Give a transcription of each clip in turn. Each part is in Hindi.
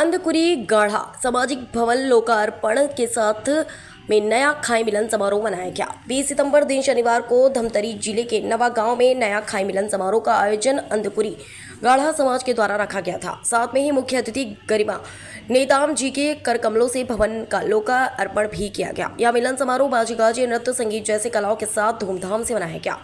अंधकुरी गाढ़ा सामाजिक भवन लोकार्पण के साथ में नया खाई मिलन समारोह मनाया गया। 20 सितंबर दिन शनिवार को धमतरी जिले के नवा गांव में नया खाई मिलन समारोह का आयोजन अंधकुरी गाढ़ा समाज के द्वारा रखा गया था। साथ में ही मुख्य अतिथि गरिमा नेताम जी के कर कमलों से भवन का लोकार्पण भी किया गया। यह मिलन समारोह बाजी गाजी नृत्य संगीत जैसे कलाओं के साथ धूमधाम से मनाया गया।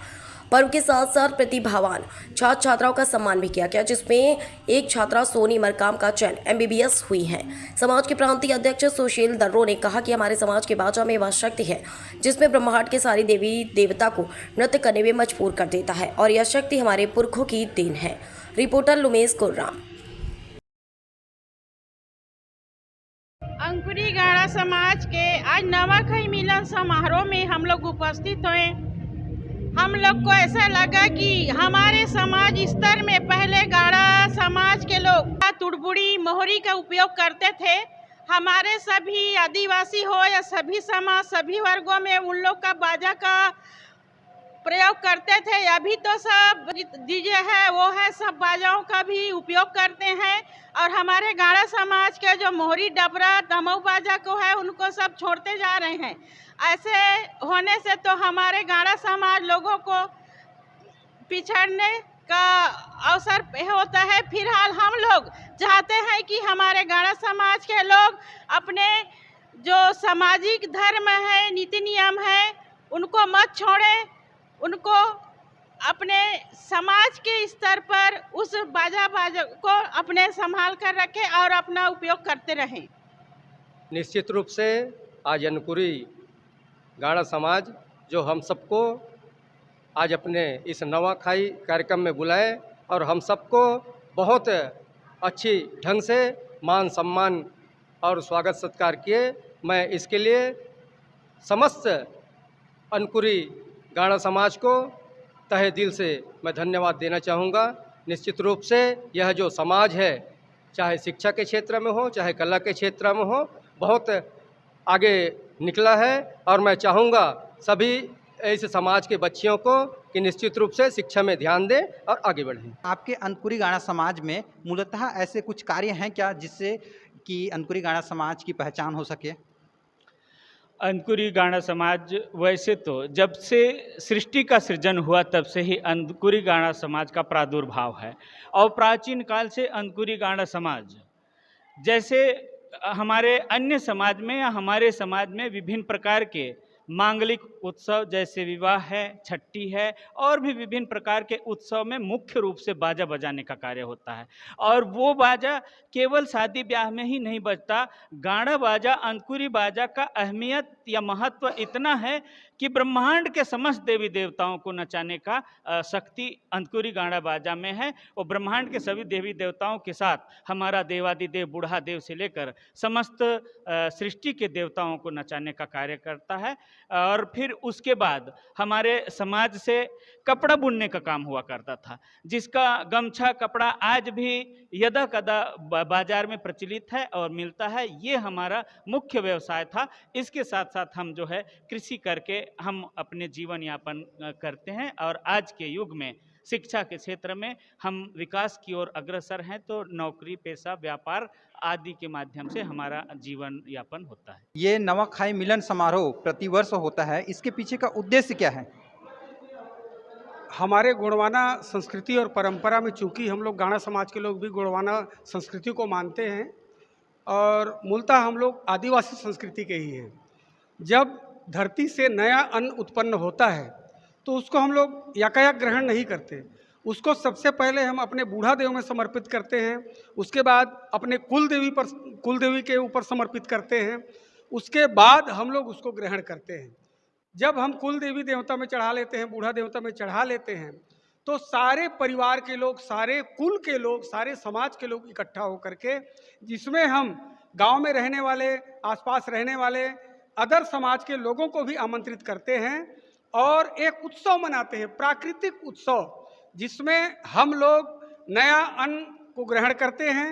पर्व के साथ साथ प्रतिभावान छात्र छात्राओं का सम्मान भी किया गया, जिसमें एक छात्रा सोनी मरकाम का चयन MBBS हुई है। समाज के प्रांतीय अध्यक्ष सुशील दर्रो ने कहा कि हमारे समाज के बाजा में वह शक्ति है जिसमें ब्रह्मांड के सारी देवी देवता को नृत्य करने में मजबूर कर देता है और यह शक्ति हमारे पुरखों की देन है। रिपोर्टर लुमेश कुर्राम। अंकुरी गाढ़ा समाज के आज नवा खाई मिलन समारोह में हम लोग उपस्थित हुए। हम लोग को ऐसा लगा कि हमारे समाज स्तर में पहले गाढ़ा समाज के लोग तुड़बुड़ी मोहरी का उपयोग करते थे। हमारे सभी आदिवासी हो या सभी समाज सभी वर्गों में उन लोग का बाजा का प्रयोग करते थे। अभी तो सब डीजे है वो है, सब बाजाओं का भी उपयोग करते हैं और हमारे गाढ़ा समाज के जो मोहरी डबरा दमऊ बाजा को है उनको सब छोड़ते जा रहे हैं। ऐसे होने से तो हमारे गाढ़ा समाज लोगों को पिछड़ने का अवसर होता है। फिलहाल हम लोग चाहते हैं कि हमारे गाढ़ा समाज के लोग अपने जो सामाजिक धर्म है नीति नियम है उनको मत छोड़ें, उनको अपने समाज के स्तर पर उस बाजा को अपने संभाल कर रखें और अपना उपयोग करते रहें। निश्चित रूप से आज अंकुरी गाढ़ा समाज जो हम सबको आज अपने इस नवाखाई कार्यक्रम में बुलाए और हम सबको बहुत अच्छी ढंग से मान सम्मान और स्वागत सत्कार किए। मैं इसके लिए समस्त अंकुरी गाढ़ा समाज को तहे दिल से मैं धन्यवाद देना चाहूँगा। निश्चित रूप से यह जो समाज है, चाहे शिक्षा के क्षेत्र में हो चाहे कला के क्षेत्र में हो, बहुत आगे निकला है और मैं चाहूँगा सभी इस समाज के बच्चियों को कि निश्चित रूप से शिक्षा में ध्यान दें और आगे बढ़ें। आपके अंकुरी गाढ़ा समाज में मूलतः ऐसे कुछ कार्य हैं क्या जिससे कि अंकुरी गाढ़ा समाज की पहचान हो सके? अंकुरी गाढ़ा समाज वैसे तो जब से सृष्टि का सृजन हुआ तब से ही अंकुरी गाढ़ा समाज का प्रादुर्भाव है और प्राचीन काल से अंकुरी गाढ़ा समाज जैसे हमारे अन्य समाज में या हमारे समाज में विभिन्न प्रकार के मांगलिक उत्सव जैसे विवाह है, छठी है और भी विभिन्न प्रकार के उत्सव में मुख्य रूप से बाजा बजाने का कार्य होता है। और वो बाजा केवल शादी ब्याह में ही नहीं बजता। गाढ़ा बाजा अंकुरी बाजा का अहमियत या महत्व इतना है कि ब्रह्मांड के समस्त देवी देवताओं को नचाने का शक्ति अंकुरी गाढ़ा बाजा में है। और ब्रह्मांड के सभी देवी देवताओं के साथ हमारा देवादिदेव बूढ़ा देव से लेकर समस्त सृष्टि के देवताओं को नचाने का कार्य करता है। और फिर उसके बाद हमारे समाज से कपड़ा बुनने का काम हुआ करता था, जिसका गमछा कपड़ा आज भी यदा कदा बाजार में प्रचलित है और मिलता है। ये हमारा मुख्य व्यवसाय था। इसके साथ साथ हम जो है कृषि करके हम अपने जीवन यापन करते हैं और आज के युग में शिक्षा के क्षेत्र में हम विकास की ओर अग्रसर हैं, तो नौकरी पेशा व्यापार आदि के माध्यम से हमारा जीवन यापन होता है। ये नवाखाई मिलन समारोह प्रतिवर्ष होता है, इसके पीछे का उद्देश्य क्या है? हमारे गोंडवाना संस्कृति और परंपरा में चूंकि हम लोग गाढ़ा समाज के लोग भी गोंडवाना संस्कृति को मानते हैं और मूलतः हम लोग आदिवासी संस्कृति के ही हैं। जब धरती से नया अन्न उत्पन्न होता है तो उसको हम लोग यकायक ग्रहण नहीं करते। उसको सबसे पहले हम अपने बूढ़ा देव में समर्पित करते हैं, उसके बाद अपने कुल देवी के ऊपर समर्पित करते हैं, उसके बाद हम लोग उसको ग्रहण करते हैं। जब हम कुल देवी देवता में चढ़ा लेते हैं, बूढ़ा देवता में चढ़ा लेते हैं, तो सारे परिवार के लोग, सारे कुल के लोग, सारे समाज के लोग इकट्ठा होकर के, जिसमें हम गांव में रहने वाले, आसपास रहने वाले अदर समाज के लोगों को भी आमंत्रित करते हैं और एक उत्सव मनाते हैं, प्राकृतिक उत्सव, जिसमें हम लोग नया अन्न को ग्रहण करते हैं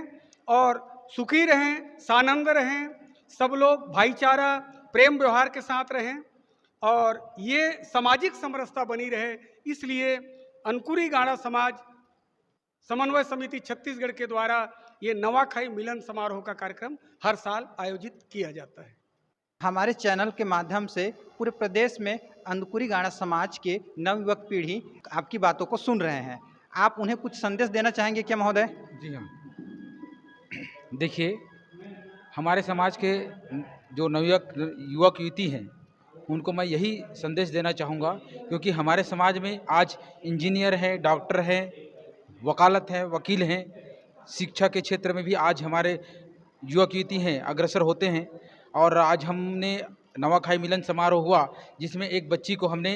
और सुखी रहें, सानंद रहें, सब लोग भाईचारा प्रेम व्यवहार के साथ रहें और ये सामाजिक समरसता बनी रहे। इसलिए अंकुरी गाढ़ा समाज समन्वय समिति छत्तीसगढ़ के द्वारा ये नवाखाई मिलन समारोह का कार्यक्रम हर साल आयोजित किया जाता है। हमारे चैनल के माध्यम से पूरे प्रदेश में अंधकुरी गाड़ा समाज के नवयुवक पीढ़ी आपकी बातों को सुन रहे हैं। आप उन्हें कुछ संदेश देना चाहेंगे क्या महोदय? जी हाँ, देखिए, हमारे समाज के जो नवयुवक युवक युवती हैं उनको मैं यही संदेश देना चाहूँगा, क्योंकि हमारे समाज में आज इंजीनियर हैं, डॉक्टर हैं, वकालत हैं, वकील हैं, शिक्षा के क्षेत्र में भी आज हमारे युवक युवती हैं अग्रसर होते हैं। और आज हमने नवाखाई मिलन समारोह हुआ जिसमें एक बच्ची को हमने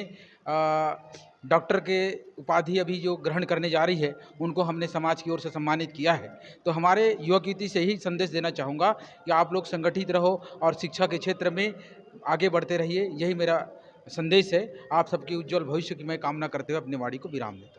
डॉक्टर के उपाधि अभी जो ग्रहण करने जा रही है उनको हमने समाज की ओर से सम्मानित किया है। तो हमारे युवक युवती से यही संदेश देना चाहूँगा कि आप लोग संगठित रहो और शिक्षा के क्षेत्र में आगे बढ़ते रहिए, यही मेरा संदेश है। आप सबके उज्जवल भविष्य की मैं कामना करते हुए अपनी वाणी को विराम देता हूँ।